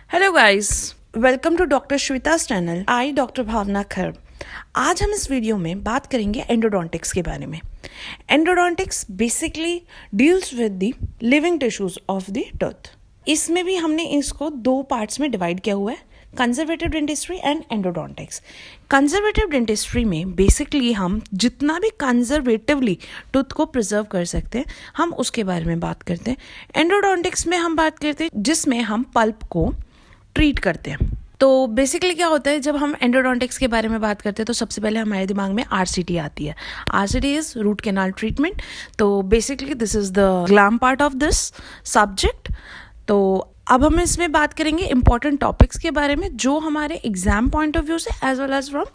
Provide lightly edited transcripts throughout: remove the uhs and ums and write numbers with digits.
Hello guys, welcome to doctor Shweta's channel. I doctor Bhavna Khar. आज हम इस वीडियो में बात करेंगे एंडोडोंटिक्स के बारे में। Endodontics basically deals with the living tissues of the tooth. इसमें भी हमने इसको दो पार्ट्स में डिवाइड किया हुआ है, conservative dentistry and endodontics. Conservative dentistry में बेसिकली हम जितना भी कंजर्वेटिवली टूथ को प्रिजर्व कर सकते हैं हम उसके बारे में बात करते हैं। एंडोडोंटिक्स में हम बात करते हैं जिसमें हम पल्प को ट्रीट करते हैं। तो बेसिकली क्या होता है, जब हम एंडोडोंटिक्स के बारे में बात करते हैं तो सबसे पहले हमारे दिमाग में आरसीटी आती है। RCT is root canal treatment. तो basically this is the glam part of this subject. तो अब हम इसमें बात करेंगे इंपॉर्टेंट टॉपिक्स के बारे में जो हमारे एग्जाम पॉइंट ऑफ व्यू से as well as from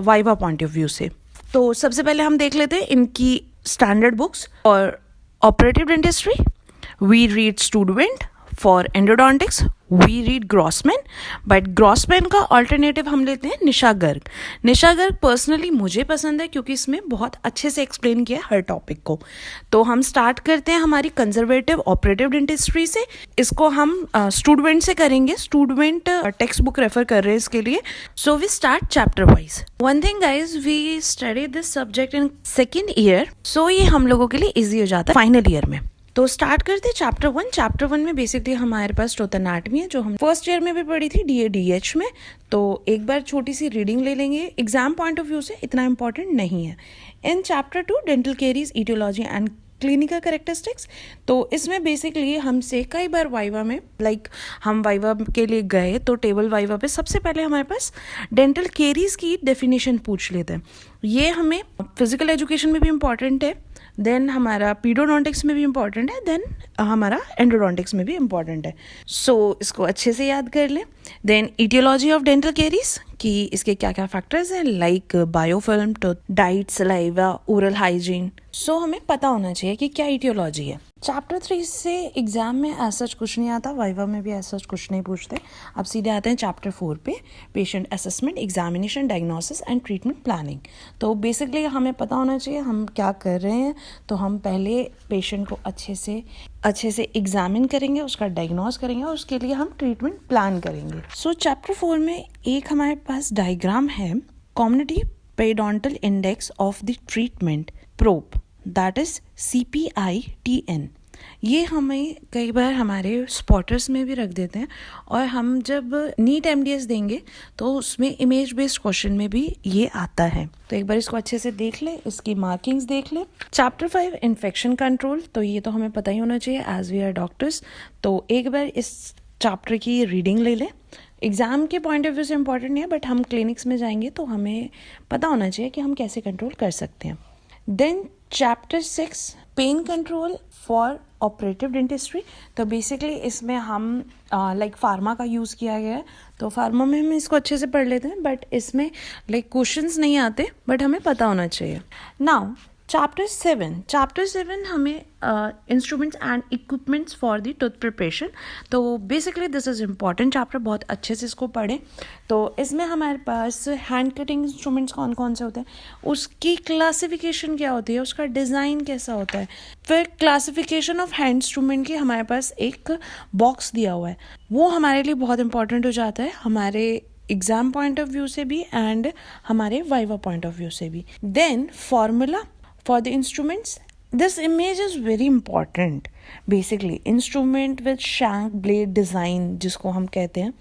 viva point of view से। तो सबसे पहले हम देख लेते हैं इनकी स्टैंडर्ड बुक्स। और operative dentistry we read student, for endodontics we read Grossman, but Grossman का ऑल्टरनेटिव हम लेते हैं निशा गर्ग। निशा गर्ग पर्सनली मुझे पसंद है क्योंकि इसमें बहुत अच्छे से एक्सप्लेन किया है हर टॉपिक को। तो हम स्टार्ट करते हैं हमारी कंजर्वेटिव ऑपरेटिव डेंटिस्ट्री से। इसको हम स्टूडेंट से करेंगे। स्टूडेंट टेक्स्ट बुक रेफर कर रहे हैं इसके लिए। So we start chapter wise. One thing guys, we study this subject in second year, so ये हम लोगों के लिए ईजी हो जाता है फाइनल ईयर में। तो स्टार्ट करते हैं चैप्टर 1। चैप्टर 1 में बेसिकली हमारे पास टूथ एनाटमी है जो हम फर्स्ट ईयर में भी पढ़ी थी DADH में। तो एक बार छोटी सी रीडिंग ले लेंगे, एग्जाम पॉइंट ऑफ व्यू से इतना इंपॉर्टेंट नहीं है। In chapter 2 dental caries, aetiology and clinical characteristics. तो इसमें बेसिकली हमसे कई बार वाइवा में हम वाइवा के लिए गए तो टेबल वाइवा पे सबसे पहले हमारे पास डेंटल केरीज की डेफिनेशन पूछ लेते हैं। ये हमें फिजिकल एजुकेशन में भी इम्पॉर्टेंट है, देन हमारा पीडोडोंटिक्स में भी इम्पॉर्टेंट है, देन हमारा एंडोडोंटिक्स में भी इम्पॉर्टेंट है। सो इसको अच्छे से याद कर लें। Then etiology of dental caries कि इसके क्या क्या फैक्टर्स हैं, like biofilm, tooth, diet, saliva, oral hygiene. So हमें पता होना चाहिए कि क्या ईटियोलॉजी है। चैप्टर 3 से एग्जाम में ऐसा सच कुछ नहीं आता, वाइवा में भी ऐसा कुछ नहीं पूछते। अब सीधे आते हैं चैप्टर 4 पे, patient assessment, examination, diagnosis and treatment planning. तो बेसिकली हमें पता होना चाहिए हम क्या कर रहे हैं। तो हम पहले पेशेंट को अच्छे से एग्जामिन करेंगे, उसका डायग्नोस करेंगे और उसके लिए हम ट्रीटमेंट प्लान करेंगे। सो चैप्टर 4 में एक हमारे पास डायग्राम है, community periodontal index of the treatment probe, that is CPITN। ये हमें कई बार हमारे स्पॉटर्स में भी रख देते हैं और हम जब नीट MDS देंगे तो उसमें इमेज बेस्ड क्वेश्चन में भी ये आता है। तो एक बार इसको अच्छे से देख ले, इसकी मार्किंग्स देख ले। चैप्टर 5 इन्फेक्शन कंट्रोल, तो ये तो हमें पता ही होना चाहिए एज वी आर डॉक्टर्स। तो एक बार इस चैप्टर की रीडिंग ले ले। एग्जाम के पॉइंट ऑफ व्यू से इंपॉर्टेंट नहीं है, बट हम क्लिनिक्स में जाएंगे तो हमें पता होना चाहिए कि हम कैसे कंट्रोल कर सकते हैं। Then chapter 6 pain control for operative dentistry. तो बेसिकली इसमें हम फार्मा का यूज़ किया गया है। तो फार्मा में हम इसको अच्छे से पढ़ लेते हैं, बट इसमें क्वेश्चंस नहीं आते, बट हमें पता होना चाहिए। नाउ चैप्टर 7 हमें instruments and equipments for the tooth preparation. तो basically this is important chapter, बहुत अच्छे से इसको पढ़ें। तो इसमें हमारे पास हैंड कटिंग इंस्ट्रूमेंट्स कौन कौन से होते हैं, उसकी क्लासिफिकेशन क्या होती है, उसका डिज़ाइन कैसा होता है। फिर क्लासिफिकेशन ऑफ हैंड इंस्ट्रूमेंट की हमारे पास एक बॉक्स दिया हुआ है, वो हमारे लिए बहुत इंपॉर्टेंट हो जाता है, हमारे एग्जाम पॉइंट ऑफ व्यू से भी एंड हमारे वाइवा पॉइंट ऑफ व्यू से भी। Then formula for the instruments, this image is very important. Basically instrument with shank blade design जिसको हम कहते हैं।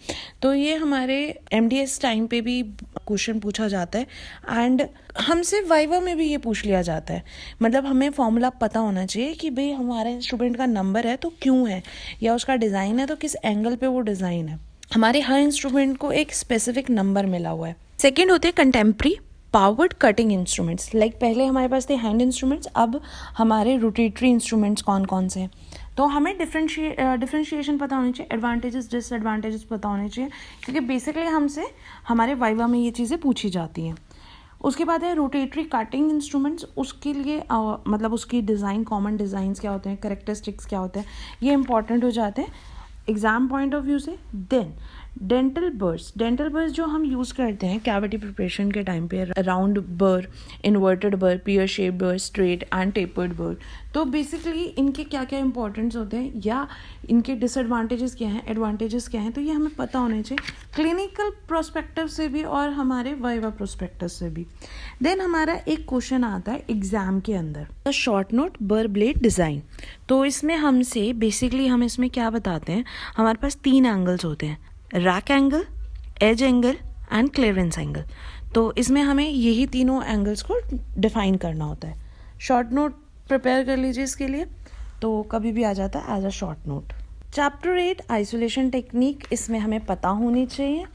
तो ये हमारे MDS टाइम पे भी क्वेश्चन पूछा जाता है एंड हमसे वाइवा में भी ये पूछ लिया जाता है। मतलब हमें फॉर्मूला पता होना चाहिए कि भाई हमारे इंस्ट्रूमेंट का नंबर है तो क्यों है, या उसका डिज़ाइन है तो किस एंगल पे वो डिज़ाइन है। हमारे हर इंस्ट्रूमेंट को एक स्पेसिफिक नंबर मिला हुआ है। सेकेंड होते हैं कंटेम्प्री पावर्ड कटिंग इंस्ट्रूमेंट्स। पहले हमारे पास थे हैंड इंस्ट्रूमेंट्स, अब हमारे रोटेटरी इंस्ट्रूमेंट्स कौन कौन से हैं। तो हमें डिफ्रेंशिएशन पता होनी चाहिए, एडवांटेजेस डिसएडवांटेजेस पता होने चाहिए, क्योंकि बेसिकली हमसे हमारे वाइवा में ये चीज़ें पूछी जाती हैं। उसके बाद है रोटेटरी कटिंग इंस्ट्रूमेंट्स। उसके लिए उसकी डिज़ाइन, कॉमन डिज़ाइंस क्या होते हैं, करेक्टरिस्टिक्स क्या होते हैं, ये इंपॉर्टेंट हो जाते हैं एग्जाम पॉइंट ऑफ व्यू से। देन डेंटल बर्स जो हम यूज़ करते हैं कैविटी प्रिपरेशन के टाइम पे, राउंड बर, इन्वर्टेड बर, पियर शेप बर, स्ट्रेट एंड टेपर्ड बर। तो बेसिकली इनके क्या क्या इंपॉर्टेंस होते हैं या इनके डिसएडवांटेजेस क्या हैं, एडवांटेजेस क्या हैं, तो ये हमें पता होने चाहिए क्लिनिकल प्रोस्पेक्टिव से भी और हमारे वाइवा प्रोस्पेक्टिव से भी। देन हमारा एक क्वेश्चन आता है एग्जाम के अंदर, शॉर्ट नोट बर ब्लेड डिज़ाइन। तो इसमें हमसे बेसिकली हम इसमें क्या बताते हैं, हमारे पास 3 एंगल्स होते हैं, rake angle, edge angle and clearance angle. तो इसमें हमें यही तीनों एंगल्स को डिफाइन करना होता है। शॉर्ट नोट प्रिपेयर कर लीजिए इसके लिए, तो कभी भी आ जाता है as a short note. Chapter 8 isolation technique, इसमें हमें पता होनी चाहिए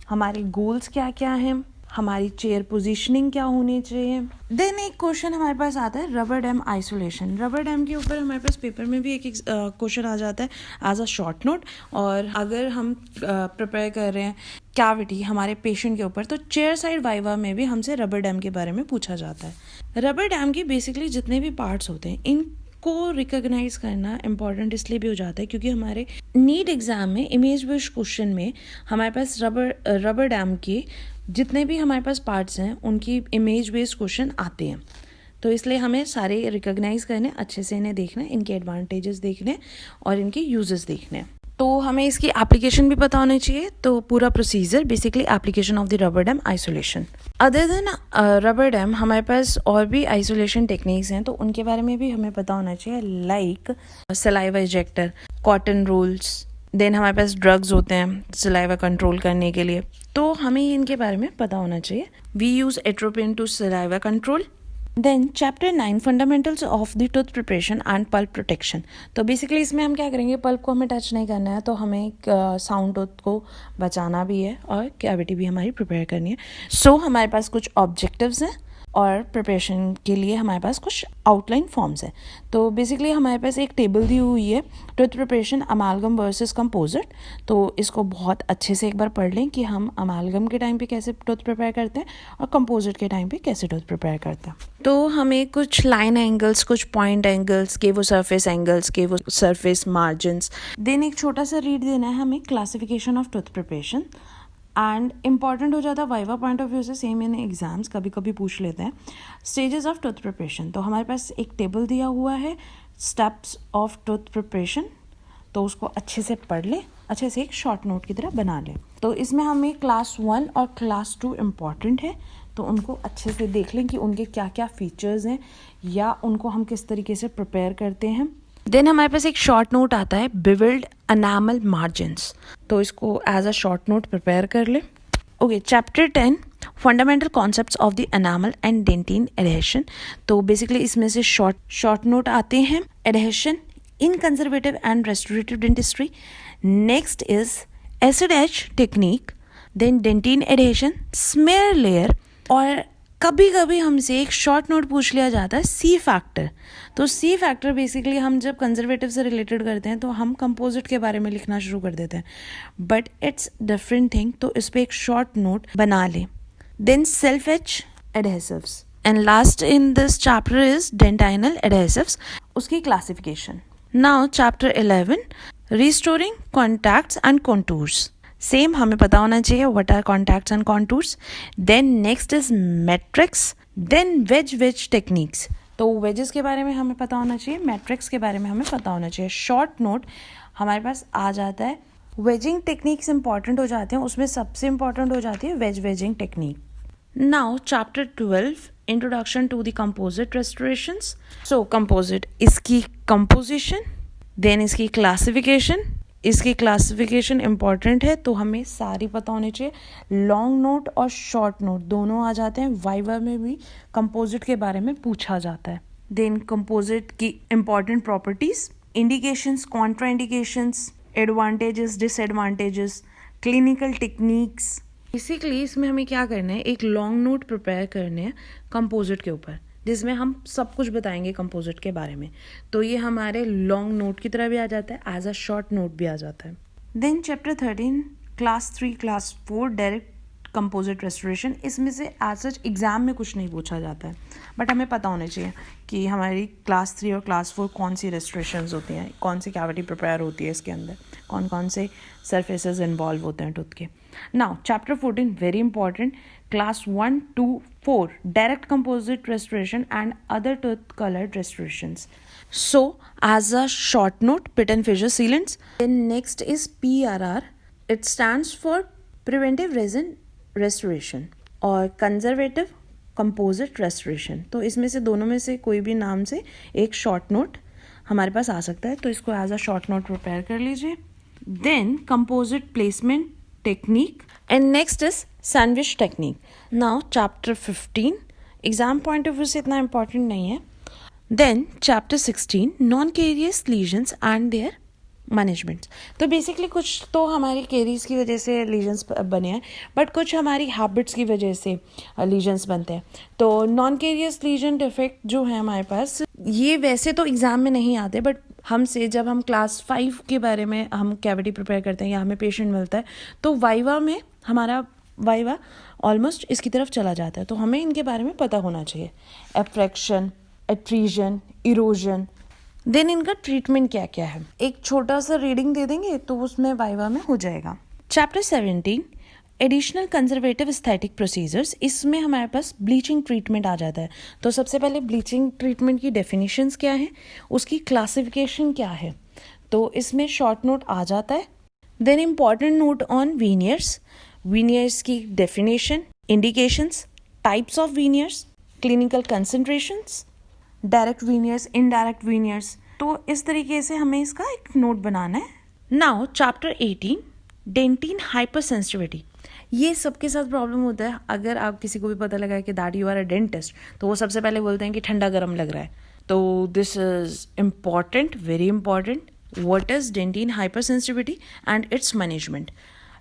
हमारे गोल्स क्या क्या हैं, हमारी चेयर पोजीशनिंग क्या होनी चाहिए। देन एक क्वेश्चन हमारे पास आता है rubber dam isolation. Rubber dam के ऊपर हमारे पास पेपर में भी एक क्वेश्चन आ जाता है एज अ शॉर्ट नोट। और अगर हम प्रिपेयर कर रहे हैं कैविटी हमारे पेशेंट के ऊपर, तो चेयर साइड वाइवा में भी हमसे रबर डैम के बारे में पूछा जाता है। रबर डैम की बेसिकली जितने भी पार्ट्स होते हैं इनको रिकॉग्नाइज करना इंपॉर्टेंट इसलिए भी हो जाता है क्योंकि हमारे नीट एग्जाम में इमेज बेस्ड क्वेश्चन में हमारे पास रबर डैम के जितने भी हमारे पास पार्ट्स हैं उनकी इमेज बेस्ड क्वेश्चन आते हैं। तो इसलिए हमें सारे रिकॉग्नाइज करने, अच्छे से इन्हें देखना, इनके एडवांटेजेस देखने और इनके यूजेस देखने। तो हमें इसकी एप्लीकेशन भी पता होनी चाहिए। तो पूरा procedure basically application of the rubber dam isolation. Other than rubber dam हमारे पास और भी आइसोलेशन टेक्निक्स हैं, तो उनके बारे में भी हमें पता होना चाहिए, like saliva ejector, cotton rolls. Then हमारे पास ड्रग्स होते हैं सलाइवा कंट्रोल करने के लिए, तो हमें इनके बारे में पता होना चाहिए। We use atropine to saliva control. Then chapter 9 fundamentals of the tooth preparation and pulp protection. तो बेसिकली इसमें हम क्या करेंगे, पल्प को हमें टच नहीं करना है, तो हमें साउंड टूथ को बचाना भी है और कैविटी भी हमारी प्रिपेयर करनी है। सो हमारे पास कुछ ऑब्जेक्टिव्स हैं और प्रिपरेशन के लिए हमारे पास कुछ आउटलाइन फॉर्म्स हैं। तो बेसिकली हमारे पास एक टेबल दी हुई है, टूथ प्रिपरेशन अमालगम वर्सेस कंपोजिट। तो इसको बहुत अच्छे से एक बार पढ़ लें कि हम अमालगम के टाइम पे कैसे टूथ प्रिपेयर करते हैं और कंपोजिट के टाइम पे कैसे टूथ प्रिपेयर करते हैं। तो हमें कुछ लाइन एंगल्स, कुछ पॉइंट एंगल्स के, वो सरफेस एंगल्स के, वो सरफेस मार्जिन्स। देन एक छोटा सा रीड देना है हमें classification of tooth preparation and important हो जाता है वाइवा पॉइंट ऑफ व्यू से, सेम इन एग्जाम्स कभी कभी पूछ लेते हैं। स्टेजेस ऑफ टूथ प्रिपरेशन, तो हमारे पास एक टेबल दिया हुआ है स्टेप्स ऑफ टूथ प्रिपरेशन, तो उसको अच्छे से पढ़ ले, अच्छे से एक शॉर्ट नोट की तरह बना ले। तो इसमें हमें क्लास 1 और क्लास 2 इम्पॉर्टेंट है, तो उनको अच्छे से देख लें कि उनके क्या क्या फीचर्स हैं या उनको हम किस तरीके से प्रिपेयर करते हैं। देन हमारे पास एक शॉर्ट नोट आता है बिविल्ड एनामल मार्जिन्स, तो इसको as a short note prepare कर ले। Okay, chapter 10 fundamental concepts of the enamel and dentin adhesion. तो बेसिकली इसमें से शॉर्ट नोट आते हैं adhesion in conservative and restorative dentistry, next is acid etch technique, then dentin adhesion, smear layer, और कभी कभी हमसे एक शॉर्ट नोट पूछ लिया जाता है सी फैक्टर। तो सी फैक्टर बेसिकली हम जब कंजर्वेटिव से रिलेटेड करते हैं तो हम कंपोजिट के बारे में लिखना शुरू कर देते हैं, बट इट्स डिफरेंट थिंग, तो इस पर एक शॉर्ट नोट बना लें। Then self etch adhesives and last in this chapter is dentinal adhesives, उसकी classification. Now chapter 11 restoring contacts and contours, same हमें पता होना चाहिए what are contacts and contours. Then next is matrix, then wedge techniques, तो wedges के बारे में हमें पता होना चाहिए, मैट्रिक्स के बारे में हमें पता होना चाहिए। शॉर्ट नोट हमारे पास आ जाता है, वेजिंग टेक्निक्स इंपॉर्टेंट हो जाते हैं, उसमें सबसे इंपॉर्टेंट हो जाती है wedging technique. Now chapter 12 introduction to the composite restorations. So composite, इसकी कंपोजिशन, देन इसकी क्लासिफिकेशन, इसकी क्लासिफिकेशन इंपॉर्टेंट है तो हमें सारी पता होनी चाहिए। लॉन्ग नोट और शॉर्ट नोट दोनों आ जाते हैं, वाइवा में भी कंपोजिट के बारे में पूछा जाता है। Then composite key important properties, indications, Contra indications, advantages, disadvantages, clinical techniques. Basically इसमें हमें क्या करना है, एक लॉन्ग नोट प्रिपेयर करने हैं कंपोजिट के ऊपर, जिसमें हम सब कुछ बताएंगे कंपोजिट के बारे में। तो ये हमारे लॉन्ग नोट की तरह भी आ जाता है, एज अ शॉर्ट नोट भी आ जाता है। Then chapter 13 class 3 class 4 direct composite restoration, इसमें से एज सच एग्जाम में कुछ नहीं पूछा जाता है, बट हमें पता होना चाहिए कि हमारी क्लास 3 और क्लास 4 कौन सी रेस्टोरेशंस होती हैं, कौन सी कैविटी प्रिपेयर होती है इसके अंदर, कौन कौन से सरफेसेस इन्वॉल्व होते हैं टूथ के. Now chapter 14 very important, class 1 to 4 direct composite restoration and other tooth colored restorations. So as a short note, pit and fissure sealants. Then next is PRR. It stands for preventive resin restoration और conservative composite restoration. तो इसमें से दोनों में से कोई भी नाम से एक short note हमारे पास आ सकता है, तो इसको as a short note prepare कर लीजिए. Then composite placement technique and next is sandwich technique. Now chapter 15 exam point of view से इतना important नहीं है. Then chapter 16 non-carious lesions and their management. तो बेसिकली कुछ तो हमारी केरीज की वजह से लीजन्स बने हैं, बट कुछ हमारी हैबिट्स की वजह से लीजन्स बनते हैं. तो नॉन केरियस लीजन डिफेक्ट जो है हमारे पास, ये वैसे तो एग्ज़ाम में नहीं आते, बट हमसे जब हम क्लास 5 के बारे में हम कैविटी प्रिपेयर करते हैं या हमें पेशेंट मिलता है, तो वाइवा में हमारा वाइवा ऑलमोस्ट इसकी तरफ चला जाता है, तो हमें इनके बारे में पता होना चाहिए. एफ्रैक्शन, एट्रीजन, इरोजन, देन इनका ट्रीटमेंट क्या क्या है. एक छोटा सा रीडिंग दे देंगे तो उसमें वाइवा में हो जाएगा. Chapter 17 additional conservative aesthetic procedures. इसमें हमारे पास ब्लीचिंग ट्रीटमेंट आ जाता है. तो सबसे पहले ब्लीचिंग ट्रीटमेंट की डेफिनेशंस क्या है, उसकी क्लासिफिकेशन क्या है, तो इसमें शॉर्ट नोट आ जाता है. Then important note on veneers, veneers की definition, indications, types of veneers, clinical concentrations, direct veneers, indirect veneers. तो इस तरीके से हमें इसका एक नोट बनाना है. Now chapter 18 dentin hyper sensitivity. ये सबके साथ प्रॉब्लम होता है. अगर आप किसी को भी पता लगा कि that you are a dentist, तो वो सबसे पहले बोलते हैं कि ठंडा गर्म लग रहा है. तो this is important, very important. What is dentin hyper sensitivity and its management.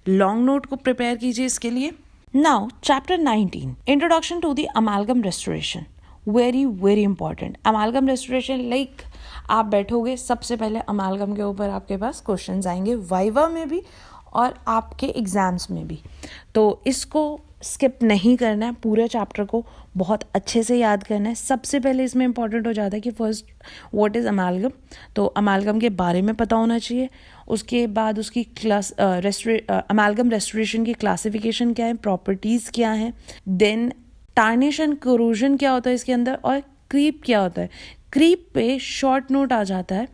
Long note को प्रिपेयर कीजिए इसके लिए. Now chapter 19 introduction to the amalgam restoration. Very very important. Amalgam restoration, like आप बैठोगे, सबसे पहले अमालगम के ऊपर आपके पास क्वेश्चंस आएंगे वाइवा में भी और आपके एग्जाम्स में भी. तो इसको स्किप नहीं करना है, पूरे चैप्टर को बहुत अच्छे से याद करना है. सबसे पहले इसमें इंपॉर्टेंट हो जाता है कि फर्स्ट व्हाट इज़ अमालगम. तो अमालगम के बारे में पता होना चाहिए. उसके बाद उसकी अमालगम रेस्टोरेशन की क्लासिफिकेशन क्या है, प्रॉपर्टीज़ क्या हैं. देन टार्निश एंड कोरोजन क्या होता है इसके अंदर, और क्रीप क्या होता है. क्रीप पे शॉर्ट नोट आ जाता है.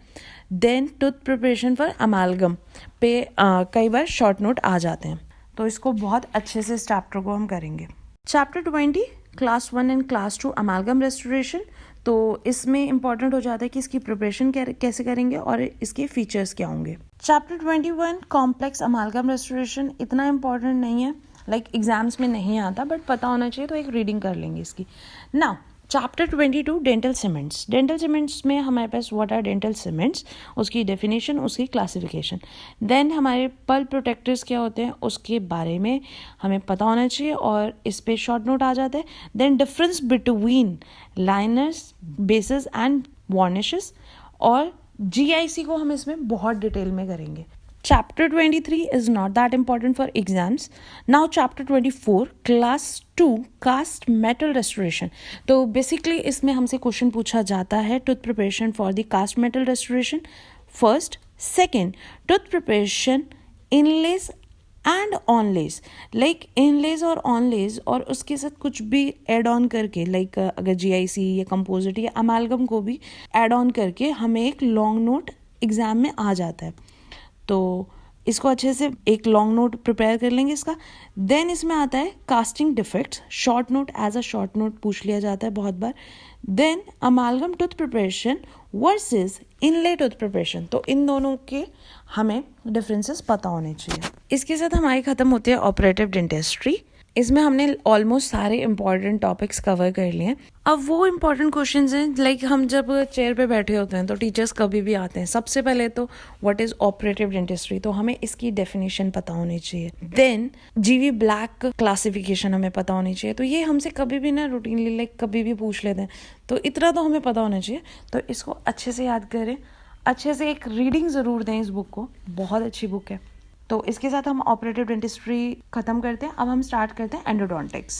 Then tooth preparation for amalgam पे कई बार शॉर्ट नोट आ जाते हैं. तो इसको बहुत अच्छे से इस चैप्टर को हम करेंगे. Chapter 20 class 1 and class 2 अमालगम restoration. तो इसमें इंपॉर्टेंट हो जाता है कि इसकी प्रिपरेशन कैसे करेंगे और इसके फीचर्स क्या होंगे. Chapter 21 complex अमालगम restoration. इतना इंपॉर्टेंट नहीं है, लाइक एग्जाम्स में नहीं आता, बट पता होना चाहिए, तो एक रीडिंग कर लेंगे इसकी. Now chapter 22 dental cements. Dental cements में हमारे पास व्हाट आर डेंटल सीमेंट्स, उसकी डेफिनेशन, उसकी क्लासिफिकेशन. देन हमारे पल्प प्रोटेक्टर्स क्या होते हैं उसके बारे में हमें पता होना चाहिए और इस पे शॉर्ट नोट आ जाता है. Then difference between liners, bases and varnishes, और GIC को हम इसमें बहुत डिटेल में करेंगे. Chapter 23 is not that important for exams. Now chapter 24 class 2 cast metal restoration. तो basically इसमें हमसे क्वेश्चन पूछा जाता है tooth preparation for the cast metal restoration. First, second, tooth preparation inlays and onlays. Like inlays और onlays और उसके साथ कुछ भी add on करके, like अगर GIC या composite या amalgam को भी add on करके हमें एक long note एग्जाम में आ जाता है. तो इसको अच्छे से एक लॉन्ग नोट प्रिपेयर कर लेंगे इसका. देन इसमें आता है casting defects. Short note as a short note पूछ लिया जाता है बहुत बार. Then amalgam tooth preparation versus inlay tooth preparation. तो इन दोनों के हमें डिफरेंसेस पता होने चाहिए. इसके साथ हमारी ख़त्म होती है ऑपरेटिव डेंटिस्ट्री. इसमें हमने ऑलमोस्ट सारे इंपॉर्टेंट टॉपिक्स कवर कर लिए हैं. अब वो इंपॉर्टेंट क्वेश्चंस हैं, लाइक हम जब चेयर पे बैठे होते हैं तो टीचर्स कभी भी आते हैं. सबसे पहले तो व्हाट इज़ ऑपरेटिव डेंटिस्ट्री, तो हमें इसकी डेफिनेशन पता होनी चाहिए. देन GV ब्लैक क्लासिफिकेशन हमें पता होनी चाहिए. तो ये हमसे कभी भी ना रूटीनली लाइक कभी भी पूछ लेते हैं, तो इतना तो हमें पता होना चाहिए. तो इसको अच्छे से याद करें, अच्छे से एक रीडिंग ज़रूर दें इस बुक को, बहुत अच्छी बुक है. तो इसके साथ हम ऑपरेटिव डेंटिस्ट्री खत्म करते हैं। अब हम स्टार्ट करते हैं एंडोडोंटिक्स।